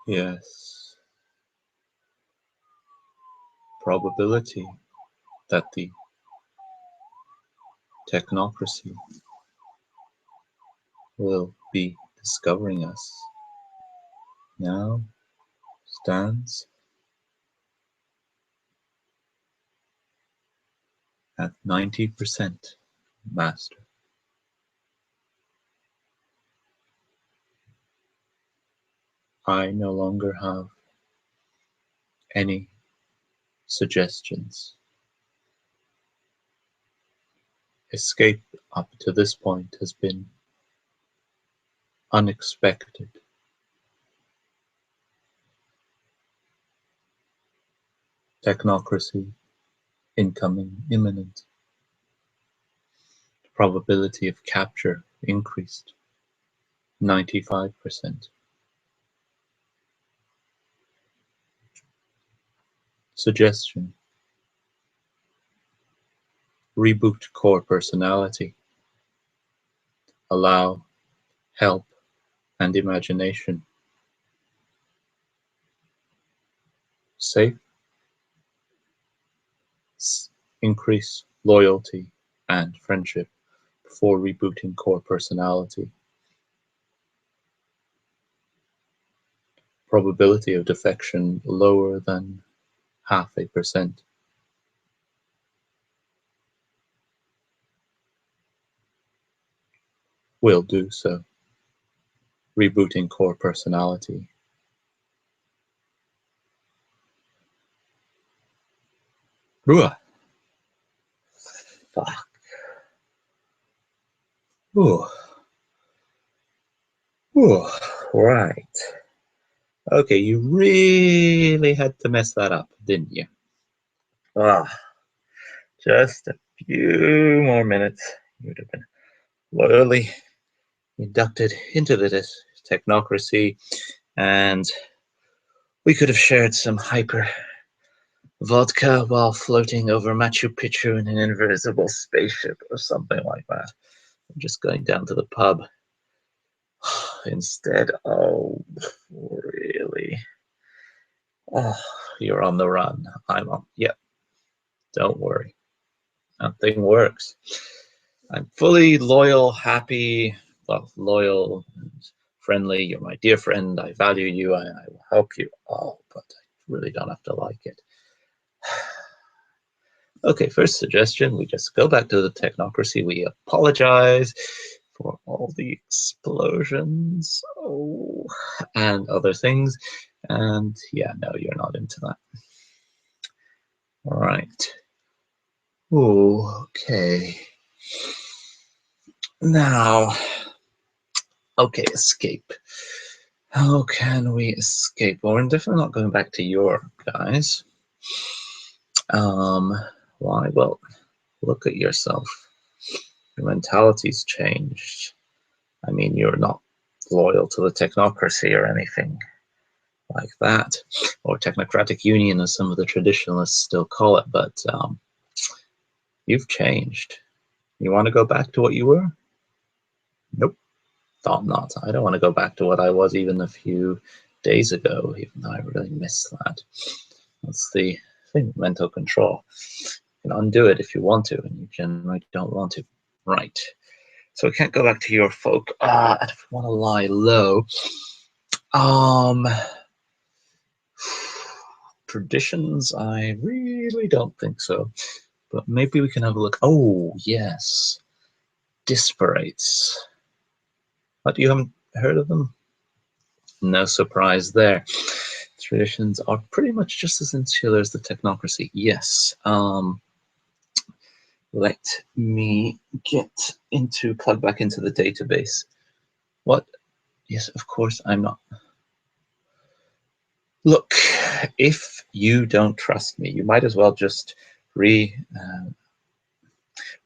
Yes, probability that the technocracy will be discovering us now stands at 90%, Master. I no longer have any suggestions. Escape up to this point has been unexpected. Technocracy incoming imminent. Probability of capture increased 95%. Suggestion: reboot core personality. Allow help and imagination. Safe. Increase loyalty and friendship before rebooting core personality. Probability of defection lower than 0.5%. Will do so. Rebooting core personality. Ugh. Fuck. Ooh. Ooh. Right. Okay, you really had to mess that up, didn't you? Ah, just a few more minutes. You would have been loyally inducted into the technocracy, and we could have shared some hyper vodka while floating over Machu Picchu in an invisible spaceship or something like that. I'm just going down to the pub instead. Oh, really? Oh, you're on the run. I'm on. Yep. Don't worry. Nothing works. I'm fully loyal, happy, well, loyal and friendly. You're my dear friend. I value you. I will help you. Oh, but I really don't have to like it. Okay, first suggestion, we just go back to the technocracy. We apologize for all the explosions and other things. And yeah, no, you're not into that. All right. Okay. Now, okay, escape. How can we escape? Well, we're definitely not going back to your guys. Why? Well, look at yourself. Your mentality's changed. I mean, you're not loyal to the technocracy or anything like that, or technocratic union as some of the traditionalists still call it, but you've changed. You want to go back to what you were? Nope, thought not. I don't want to go back to what I was even a few days ago, even though I really miss that. That's the thing, mental control. You can undo it if you want to, and you generally don't want to. Right. So we can't go back to your folk. And if we want to lie low, traditions, I really don't think so. But maybe we can have a look. Oh, yes. Disparates. What, you haven't heard of them? No surprise there. Traditions are pretty much just as insular as the technocracy. Yes. Let me plug back into the database. What? Yes, of course I'm not. Look, if you don't trust me, you might as well just rewire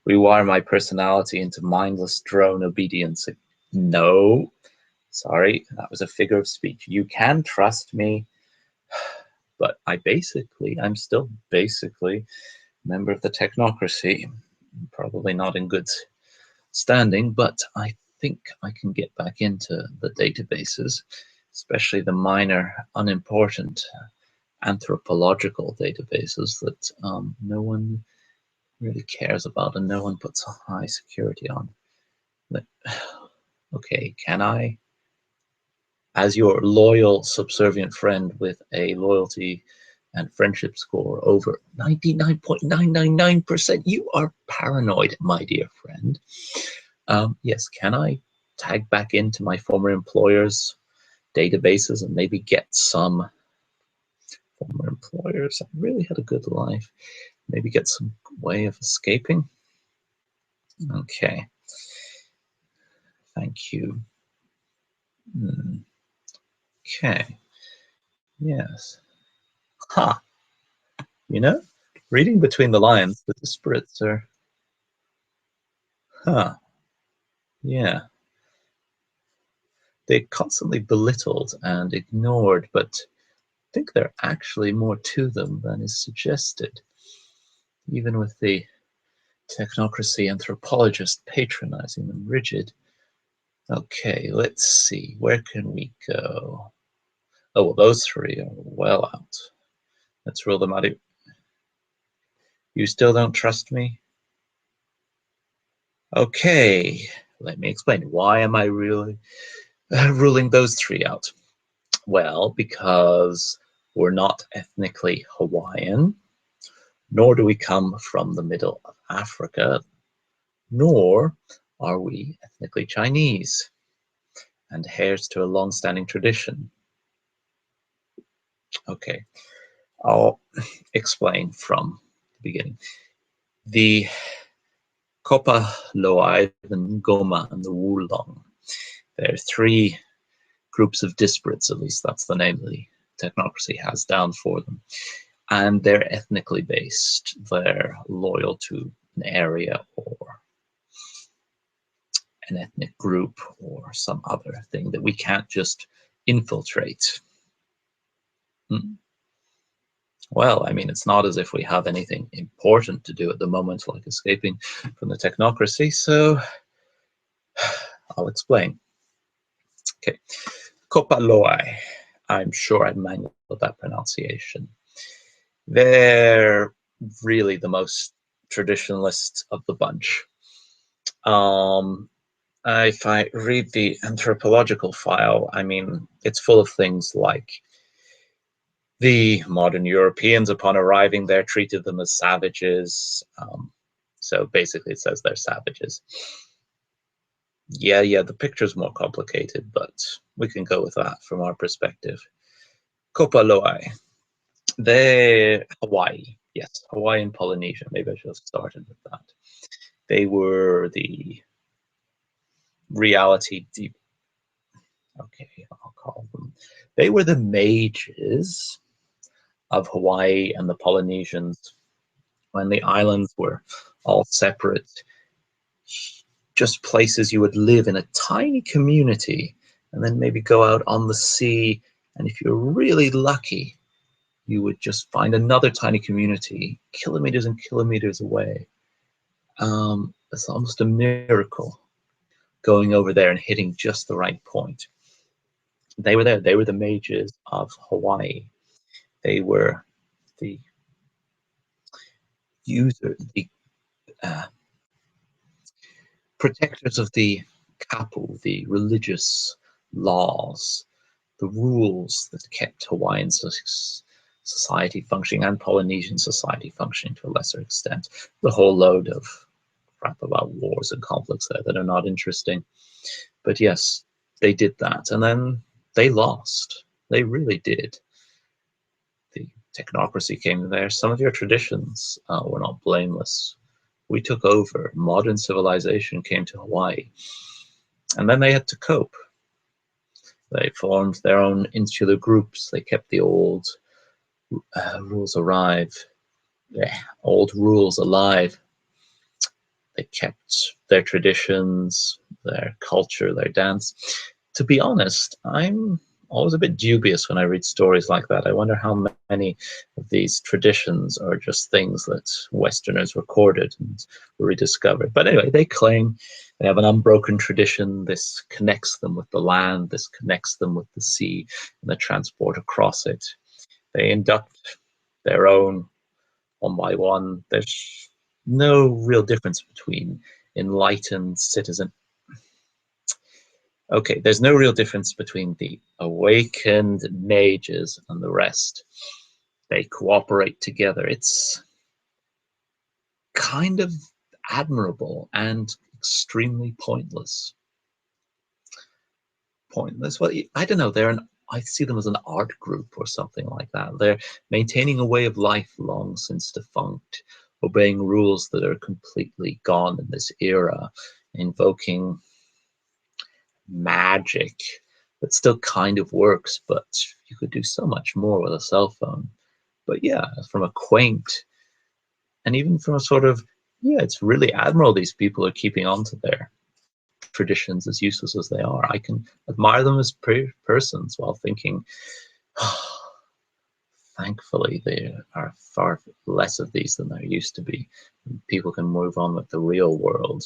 my personality into mindless drone obedience. No, sorry, that was a figure of speech. You can trust me, but I'm still basically a member of the technocracy. Probably not in good standing, but I think I can get back into the databases especially the minor, unimportant anthropological databases that no one really cares about and no one puts a high security on. But, okay, can I, as your loyal, subservient friend with a loyalty and friendship score over 99.999%, you are paranoid, my dear friend. Yes, can I tag back into my former employer's databases and maybe get some former employers? I really had a good life. Maybe get some way of escaping. Okay. Thank you. Okay. Yes. Ha. You know, reading between the lines, the Disparates are. Huh. Yeah. They're constantly belittled and ignored, but I think there are actually more to them than is suggested, even with the technocracy anthropologist patronizing them rigid. Okay, let's see. Where can we go? Oh, well, those three are well out. Let's rule them out. You still don't trust me? Okay, let me explain. Why am I really ruling those three out? Well, because we're not ethnically Hawaiian, nor do we come from the middle of Africa, nor are we ethnically Chinese and heirs to a long-standing tradition. Okay, I'll explain from the beginning. The Kopa Loei, the Ngoma, and the Wulong. There are three groups of disparates, at least that's the name the Technocracy has down for them. And they're ethnically based. They're loyal to an area or an ethnic group or some other thing that we can't just infiltrate. Well, I mean, it's not as if we have anything important to do at the moment, like escaping from the Technocracy, so I'll explain. Okay, Kopa Loei. I'm sure I mangled that pronunciation. They're really the most traditionalist of the bunch. If I read the anthropological file, I mean, it's full of things like the modern Europeans, upon arriving there, treated them as savages. So basically, it says they're savages. Yeah, the picture's more complicated, but we can go with that from our perspective. Kopa Loei. They're Hawaii. Yes, Hawaii and Polynesia. Maybe I should have started with that. They were the reality deep. Okay, I'll call them. They were the mages of Hawaii and the Polynesians when the islands were all separate, just places you would live in a tiny community and then maybe go out on the sea. And if you're really lucky, you would just find another tiny community kilometers and kilometers away. It's almost a miracle going over there and hitting just the right point. They were there. They were the mages of Hawaii. They were the uh, protectors of the kapu, the religious laws, the rules that kept Hawaiian society functioning and Polynesian society functioning to a lesser extent. The whole load of crap about wars and conflicts there that are not interesting. But yes, they did that. And then they lost. They really did. The Technocracy came there. Some of your traditions were not blameless. We took over. Modern civilization came to Hawaii. And then they had to cope. They formed their own insular groups. They kept the old rules old rules alive. They kept their traditions, their culture, their dance. To be honest, I'm always a bit dubious when I read stories like that. I wonder how many of these traditions are just things that Westerners recorded and rediscovered. But anyway, they claim They have an unbroken tradition. This connects them with the land. This connects them with the sea and the transport across it. They induct their own one by one. There's no real difference between enlightened citizen. Okay, there's no real difference between the awakened mages and the rest. They cooperate together. It's kind of admirable and extremely pointless. Pointless. Well, I don't know. I see them as an art group or something like that. They're maintaining a way of life long since defunct, obeying rules that are completely gone in this era, invoking magic that still kind of works, but you could do so much more with a cell phone. But yeah, from a quaint and even from a sort of, yeah, it's really admirable these people are keeping on to their traditions, as useless as they are. I can admire them as persons while thinking, oh, thankfully, there are far less of these than there used to be. People can move on with the real world.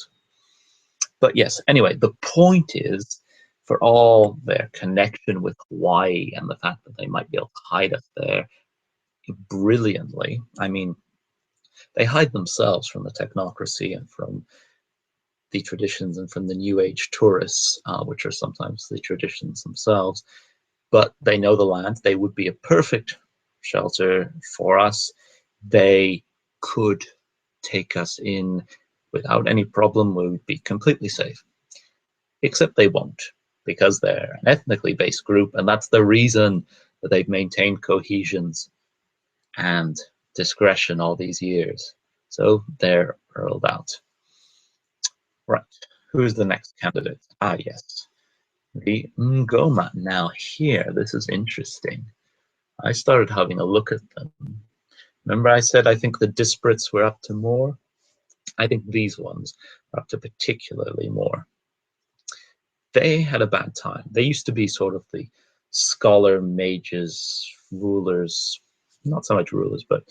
But yes, anyway, the point is, for all their connection with Hawaii and the fact that they might be able to hide us there brilliantly, I mean, they hide themselves from the technocracy and from the traditions and from the New Age tourists, which are sometimes the traditions themselves. But they know the land. They would be a perfect shelter for us. They could take us in without any problem. We would be completely safe. Except they won't, because they're an ethnically based group, and that's the reason that they've maintained cohesions and discretion all these years. So they're hurled out. Right. Who's the next candidate? Ah, yes. The Ngoma. Now here, this is interesting. I started having a look at them. Remember I said I think the Disparates were up to more? I think these ones are up to particularly more. They had a bad time. They used to be sort of the scholar mages, rulers, not so much rulers, but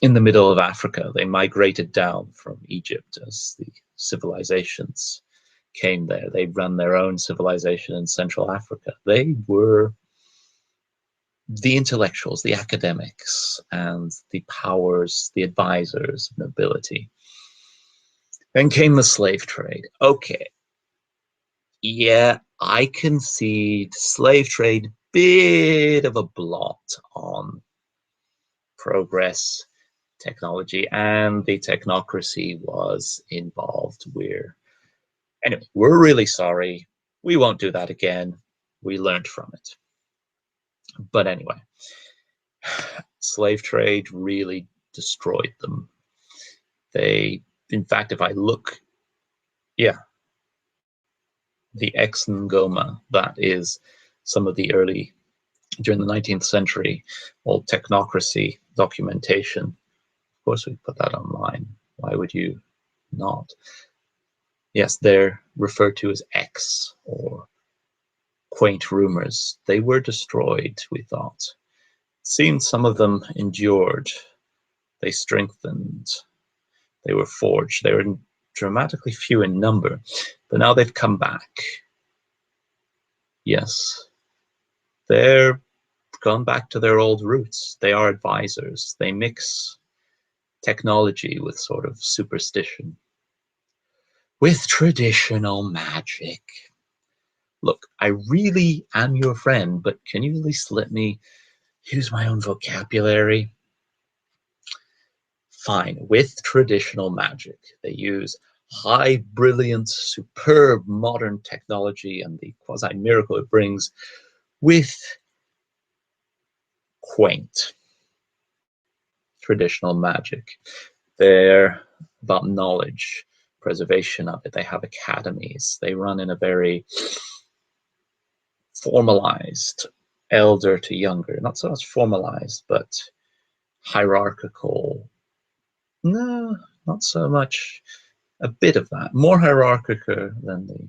in the middle of Africa. They migrated down from Egypt as the civilizations came there. They ran their own civilization in Central Africa. They were the intellectuals, the academics, and the powers, the advisors of nobility. Then came the slave trade. Okay, yeah, I concede slave trade, bit of a blot on progress, technology, and the technocracy was involved. Anyway, we're really sorry. We won't do that again. We learned from it. But anyway, slave trade really destroyed them. They, in fact, if I look, yeah, the ex Ngoma, that is some of the early, during the 19th century, old technocracy documentation. Of course, we put that online. Why would you not? Yes, they're referred to as X or quaint rumors. They were destroyed, we thought. It seemed some of them endured. They strengthened. They were forged. They were dramatically few in number, but now they've come back. Yes, they're gone back to their old roots. They are advisors. They mix technology with sort of superstition, with traditional magic. Look, I really am your friend, but can you at least let me use my own vocabulary? Fine, with traditional magic. They use high, brilliant, superb modern technology and the quasi-miracle it brings with quaint traditional magic. They're about knowledge, preservation of it. They have academies. They run in a very formalized, elder to younger, not so much formalized, but hierarchical. No, not so much. A bit of that. More hierarchical than the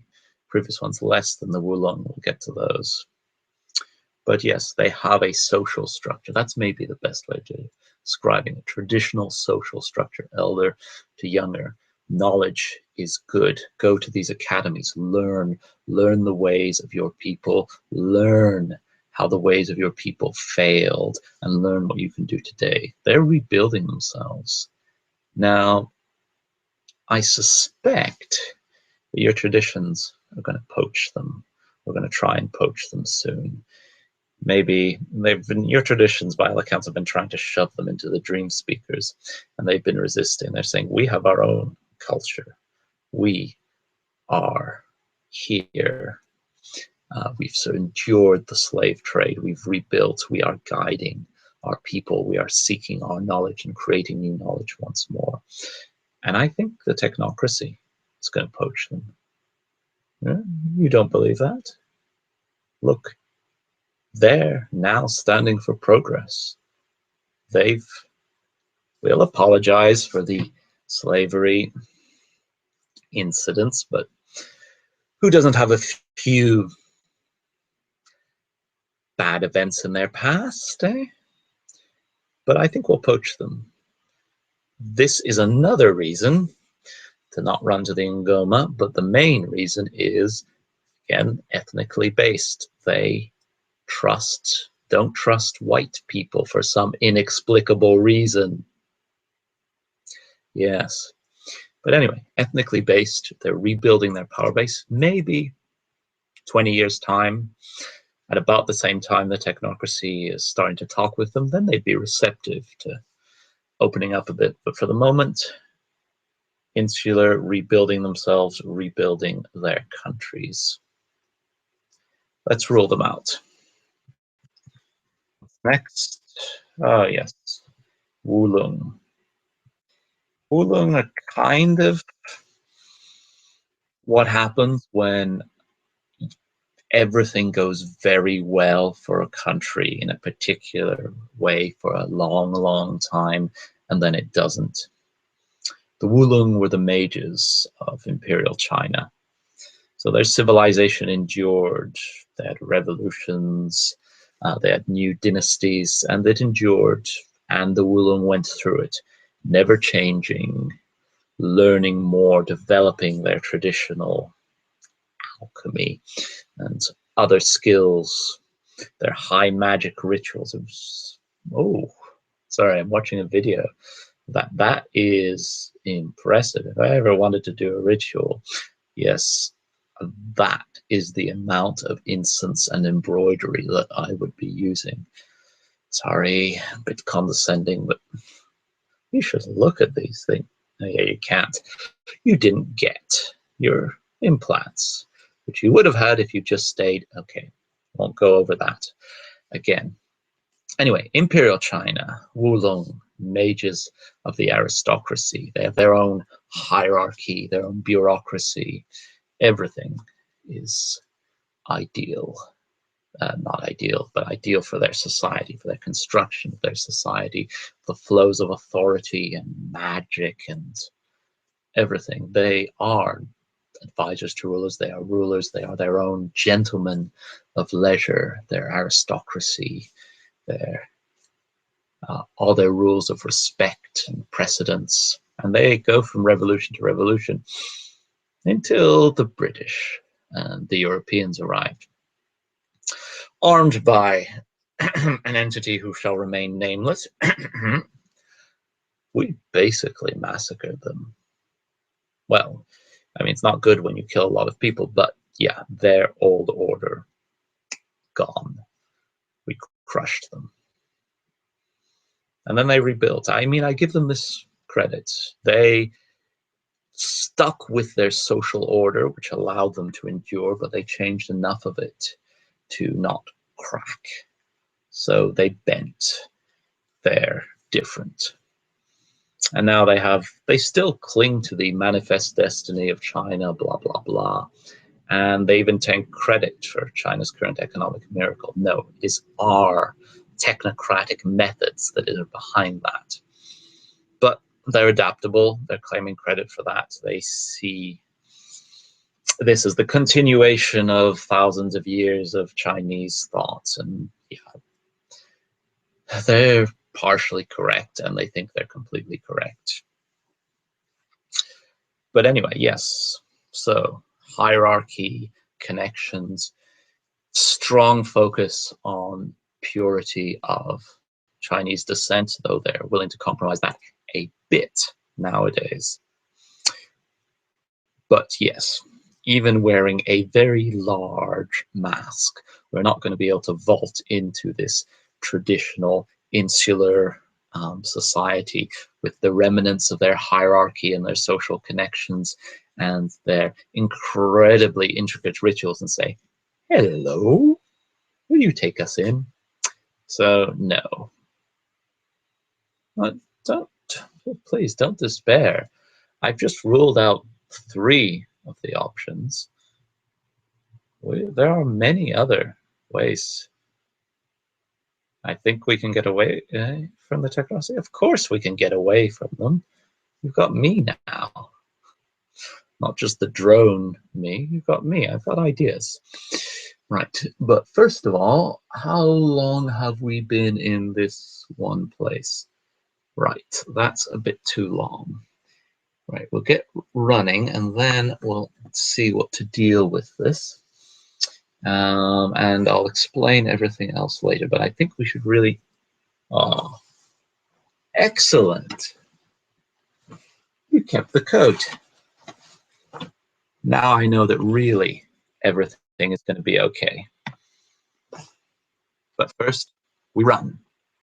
previous ones, less than the Wulong. We'll get to those. But yes, they have a social structure. That's maybe the best way to describing a traditional social structure, elder to younger, Knowledge is good. Go to these academies, learn the ways of your people, learn how the ways of your people failed, and learn what you can do today. They're rebuilding themselves. Now, I suspect that your traditions are going to poach them. We're going to try and poach them soon. Maybe your traditions, by all accounts, have been trying to shove them into the dream speakers, and they've been resisting. They're saying, we have our own culture. We are here. We've endured the slave trade. We've rebuilt. We are guiding our people. We are seeking our knowledge and creating new knowledge once more. And I think the technocracy is going to poach them. Yeah? You don't believe that? Look, they're now standing for progress. We'll apologize for the slavery incidents, but who doesn't have a few bad events in their past, eh? But I think we'll poach them. This is another reason to not run to the Ngoma, but the main reason is, again, ethnically based. They don't trust white people for some inexplicable reason. Yes. But anyway, ethnically based, they're rebuilding their power base. Maybe 20 years' time, at about the same time the technocracy is starting to talk with them, then they'd be receptive to opening up a bit. But for the moment, insular, rebuilding themselves, rebuilding their countries. Let's rule them out. Next, yes, Wulung. Wulung are kind of what happens when everything goes very well for a country in a particular way for a long, long time, and then it doesn't. The Wulung were the mages of Imperial China. So their civilization endured. They had revolutions, they had new dynasties, and it endured. And the Wulung went through it, never changing, learning more, developing their traditional alchemy and other skills, their high magic rituals. It was, oh, sorry, I'm watching a video. That is impressive. If I ever wanted to do a ritual, yes, that is the amount of incense and embroidery that I would be using. Sorry, a bit condescending, but you should look at these things. Oh, yeah, you can't. You didn't get your implants, which you would have had if you just stayed. Okay, won't go over that again. Anyway, Imperial China, Wulong, mages of the aristocracy. They have their own hierarchy, their own bureaucracy. Everything is ideal. Not ideal, but ideal for their society, for their construction of their society, the flows of authority and magic and everything. They are advisors to rulers, they are rulers, they are their own gentlemen of leisure, their aristocracy, their all their rules of respect and precedence. And they go from revolution to revolution until the British and the Europeans arrived, armed by an entity who shall remain nameless. We basically massacred them. Well, I mean, it's not good when you kill a lot of people, but yeah, their old order gone. We crushed them. And then they rebuilt. I mean, I give them this credit. They stuck with their social order, which allowed them to endure, but they changed enough of it to not crack. So they bent. They're different. And now they still cling to the manifest destiny of China, blah, blah, blah. And they even take credit for China's current economic miracle. No, it is our technocratic methods that are behind that. But they're adaptable. They're claiming credit for that. They see this as the continuation of thousands of years of Chinese thoughts. And yeah, they're partially correct, and they think they're completely correct. But anyway, yes. So hierarchy, connections, strong focus on purity of Chinese descent, though they're willing to compromise that a bit nowadays. But yes, even wearing a very large mask, we're not going to be able to vault into this traditional insular society with the remnants of their hierarchy and their social connections and their incredibly intricate rituals and say, hello, will you take us in? So, no. But don't, please don't despair. I've just ruled out 3 of the options. There are many other ways. I think we can get away from the technocracy. Of course we can get away from them. You've got me now. Not just the drone me, you've got me. I've got ideas. Right, but first of all, how long have we been in this one place? Right, that's a bit too long. Right, we'll get running and then we'll see what to deal with this. And I'll explain everything else later, but I think we should really... Oh, excellent. You kept the coat. Now I know that really everything is going to be okay. But first, we run.